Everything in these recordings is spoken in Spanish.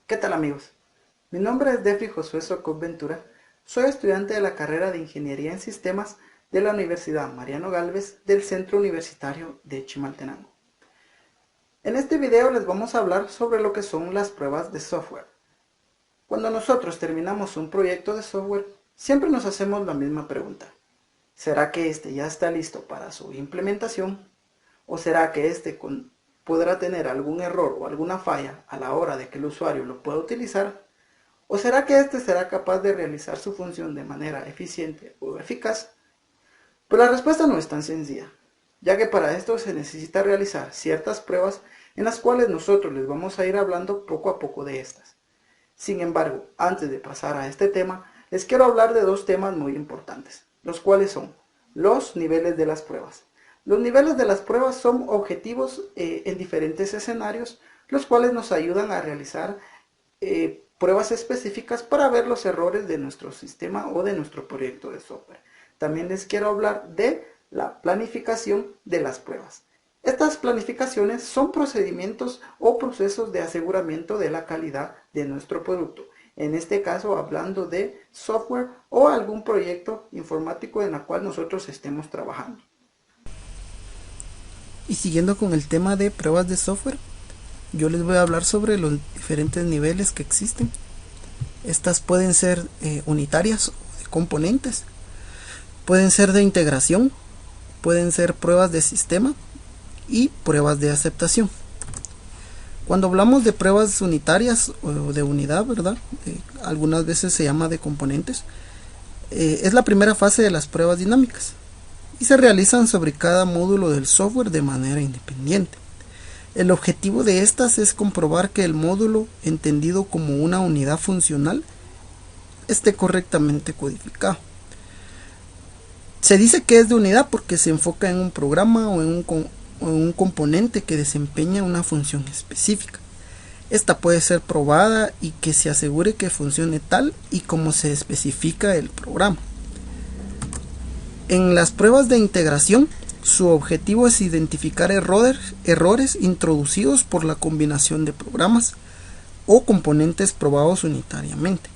¿Qué tal amigos? Mi nombre es Defri Josué Socop Ventura, soy estudiante de la carrera de Ingeniería en Sistemas de la Universidad Mariano Galvez del Centro Universitario de Chimaltenango. En este video les vamos a hablar sobre lo que son las pruebas de software. Cuando nosotros terminamos un proyecto de software, siempre nos hacemos la misma pregunta. ¿Será que este ya está listo para su implementación? ¿O será que podrá tener algún error o alguna falla a la hora de que el usuario lo pueda utilizar? ¿O será que este será capaz de realizar su función de manera eficiente o eficaz? Pues la respuesta no es tan sencilla, ya que para esto se necesita realizar ciertas pruebas en las cuales nosotros les vamos a ir hablando poco a poco de estas. Sin embargo, antes de pasar a este tema, les quiero hablar de dos temas muy importantes, los cuales son los niveles de las pruebas. Los niveles de las pruebas son objetivos en diferentes escenarios, los cuales nos ayudan a realizar pruebas específicas para ver los errores de nuestro sistema o de nuestro proyecto de software. También les quiero hablar de la planificación de las pruebas. Estas planificaciones son procedimientos o procesos de aseguramiento de la calidad de nuestro producto. En este caso hablando de software o algún proyecto informático en el cual nosotros estemos trabajando. Y siguiendo con el tema de pruebas de software, yo les voy a hablar sobre los diferentes niveles que existen. Estas pueden ser unitarias o de componentes, pueden ser de integración, pueden ser pruebas de sistema y pruebas de aceptación. Cuando hablamos de pruebas unitarias o de unidad, ¿verdad? Algunas veces se llama de componentes. Es la primera fase de las pruebas dinámicas y se realizan sobre cada módulo del software de manera independiente. El objetivo de estas es comprobar que el módulo, entendido como una unidad funcional, esté correctamente codificado. Se dice que es de unidad porque se enfoca en un programa o en un componente que desempeña una función específica. Esta puede ser probada y que se asegure que funcione tal y como se especifica el programa. En las pruebas de integración, su objetivo es identificar errores introducidos por la combinación de programas o componentes probados unitariamente.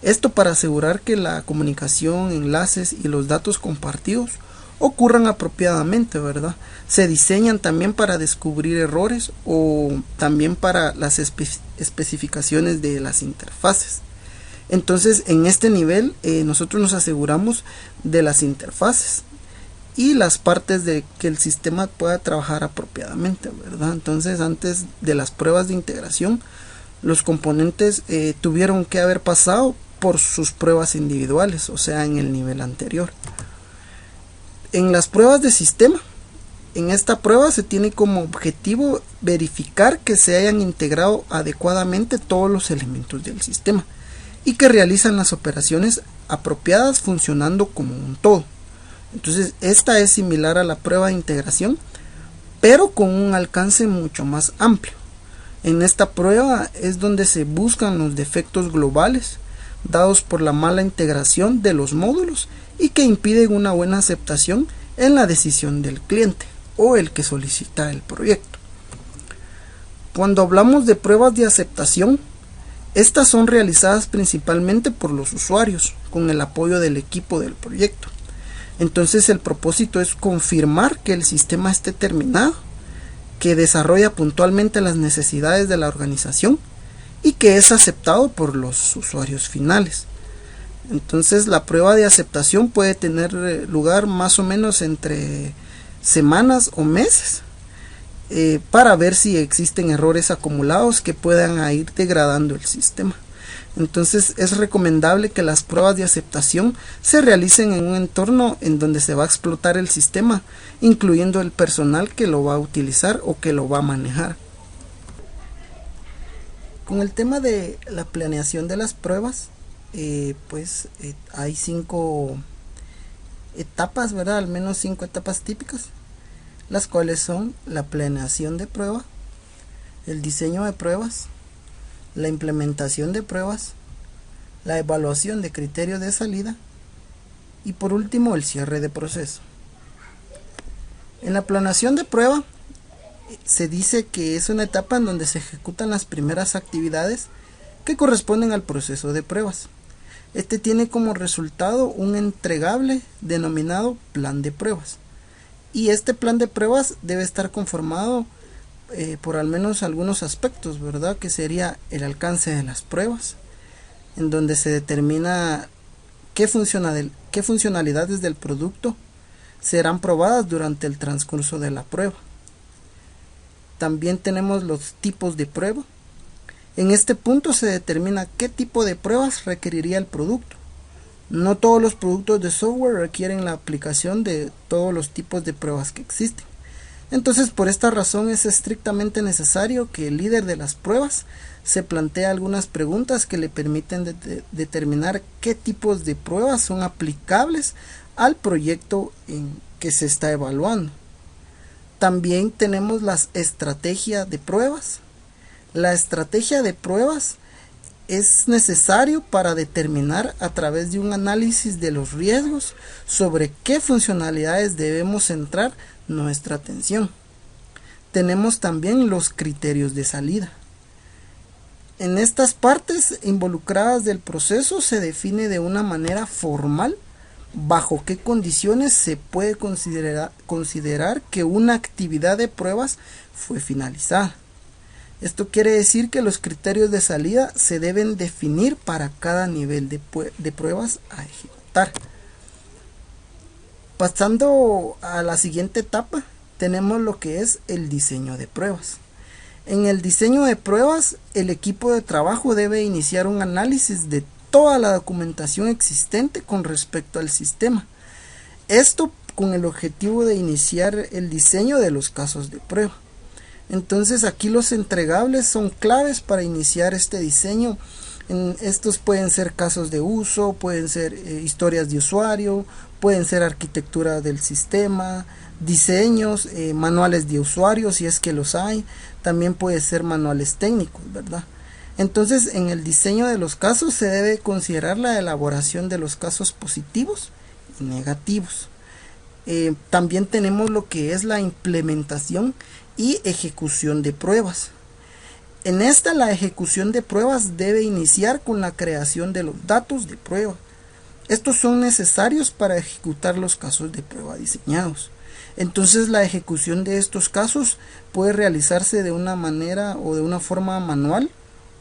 Esto para asegurar que la comunicación, enlaces y los datos compartidos ocurran apropiadamente, ¿verdad? Se diseñan también para descubrir errores o también para las especificaciones de las interfaces. Entonces, en este nivel nosotros nos aseguramos de las interfaces y las partes de que el sistema pueda trabajar apropiadamente, ¿verdad? Entonces, antes de las pruebas de integración, los componentes tuvieron que haber pasado por sus pruebas individuales, o sea, en el nivel anterior. En las pruebas de sistema, en esta prueba se tiene como objetivo verificar que se hayan integrado adecuadamente todos los elementos del sistema y que realizan las operaciones apropiadas funcionando como un todo. Entonces, esta es similar a la prueba de integración, pero con un alcance mucho más amplio. En esta prueba es donde se buscan los defectos globales dados por la mala integración de los módulos y que impiden una buena aceptación en la decisión del cliente o el que solicita el proyecto. Cuando hablamos de pruebas de aceptación, estas son realizadas principalmente por los usuarios con el apoyo del equipo del proyecto. Entonces el propósito es confirmar que el sistema esté terminado, que desarrolla puntualmente las necesidades de la organización y que es aceptado por los usuarios finales. Entonces la prueba de aceptación puede tener lugar más o menos entre semanas o meses para ver si existen errores acumulados que puedan ir degradando el sistema. Entonces es recomendable que las pruebas de aceptación se realicen en un entorno en donde se va a explotar el sistema, incluyendo el personal que lo va a utilizar o que lo va a manejar. Con el tema de la planeación de las pruebas, hay 5 etapas, ¿verdad? Al menos 5 etapas típicas, las cuales son la planeación de prueba, el diseño de pruebas, la implementación de pruebas, la evaluación de criterios de salida y por último el cierre de proceso. En la planeación de prueba se dice que es una etapa en donde se ejecutan las primeras actividades que corresponden al proceso de pruebas. Este tiene como resultado un entregable denominado plan de pruebas. Y este plan de pruebas debe estar conformado por al menos algunos aspectos, ¿verdad? Que sería el alcance de las pruebas, en donde se determina qué funcionalidades del producto serán probadas durante el transcurso de la prueba. También tenemos los tipos de prueba. En este punto se determina qué tipo de pruebas requeriría el producto. No todos los productos de software requieren la aplicación de todos los tipos de pruebas que existen. Entonces, por esta razón es estrictamente necesario que el líder de las pruebas se plantee algunas preguntas que le permiten determinar qué tipos de pruebas son aplicables al proyecto en que se está evaluando. También tenemos las estrategias de pruebas. La estrategia de pruebas es necesario para determinar a través de un análisis de los riesgos sobre qué funcionalidades debemos centrar nuestra atención. Tenemos también los criterios de salida. En estas partes involucradas del proceso se define de una manera formal bajo qué condiciones se puede considerar que una actividad de pruebas fue finalizada. Esto quiere decir que los criterios de salida se deben definir para cada nivel de pruebas a ejecutar. Pasando a la siguiente etapa, tenemos lo que es el diseño de pruebas. En el diseño de pruebas, el equipo de trabajo debe iniciar un análisis de toda la documentación existente con respecto al sistema. Esto con el objetivo de iniciar el diseño de los casos de prueba. Entonces aquí los entregables son claves para iniciar este diseño. Estos pueden ser casos de uso, pueden ser historias de usuario, pueden ser arquitectura del sistema, diseños, manuales de usuario si es que los hay, también puede ser manuales técnicos, ¿verdad? Entonces en el diseño de los casos se debe considerar la elaboración de los casos positivos y negativos. También tenemos lo que es la implementación y ejecución de pruebas. En esta la ejecución de pruebas debe iniciar con la creación de los datos de prueba. Estos son necesarios para ejecutar los casos de prueba diseñados. Entonces la ejecución de estos casos puede realizarse de una manera o de una forma manual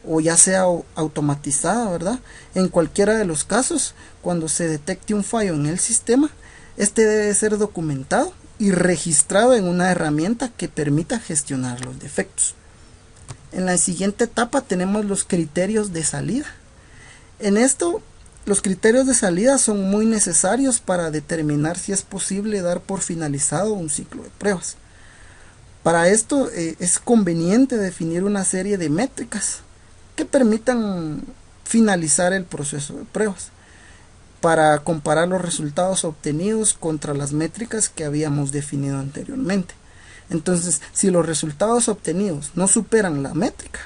o ya sea automatizada, ¿verdad? En cualquiera de los casos, cuando se detecte un fallo en el sistema, este debe ser documentado y registrado en una herramienta que permita gestionar los defectos. En la siguiente etapa tenemos los criterios de salida. En esto, los criterios de salida son muy necesarios para determinar si es posible dar por finalizado un ciclo de pruebas. Para esto es conveniente definir una serie de métricas que permitan finalizar el proceso de pruebas, para comparar los resultados obtenidos contra las métricas que habíamos definido anteriormente. Entonces, si los resultados obtenidos no superan la métrica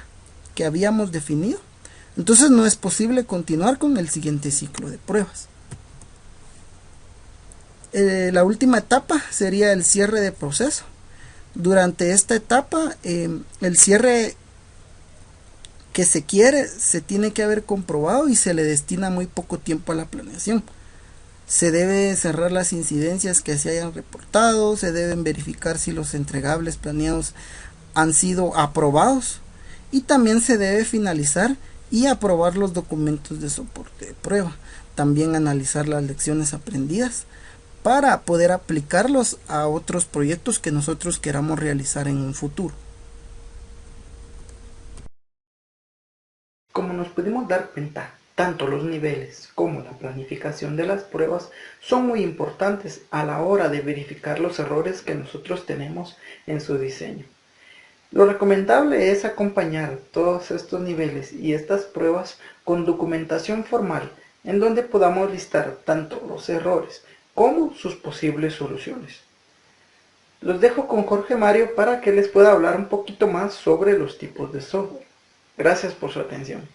que habíamos definido, entonces no es posible continuar con el siguiente ciclo de pruebas. La última etapa sería el cierre de proceso. Durante esta etapa, el cierre que se quiere se tiene que haber comprobado y se le destina muy poco tiempo a la planeación. Se debe cerrar las incidencias que se hayan reportado, se deben verificar si los entregables planeados han sido aprobados y también se debe finalizar y aprobar los documentos de soporte de prueba. También analizar las lecciones aprendidas para poder aplicarlos a otros proyectos que nosotros queramos realizar en un futuro. Como nos pudimos dar cuenta, tanto los niveles como la planificación de las pruebas son muy importantes a la hora de verificar los errores que nosotros tenemos en su diseño. Lo recomendable es acompañar todos estos niveles y estas pruebas con documentación formal en donde podamos listar tanto los errores como sus posibles soluciones. Los dejo con Jorge Mario para que les pueda hablar un poquito más sobre los tipos de software. Gracias por su atención.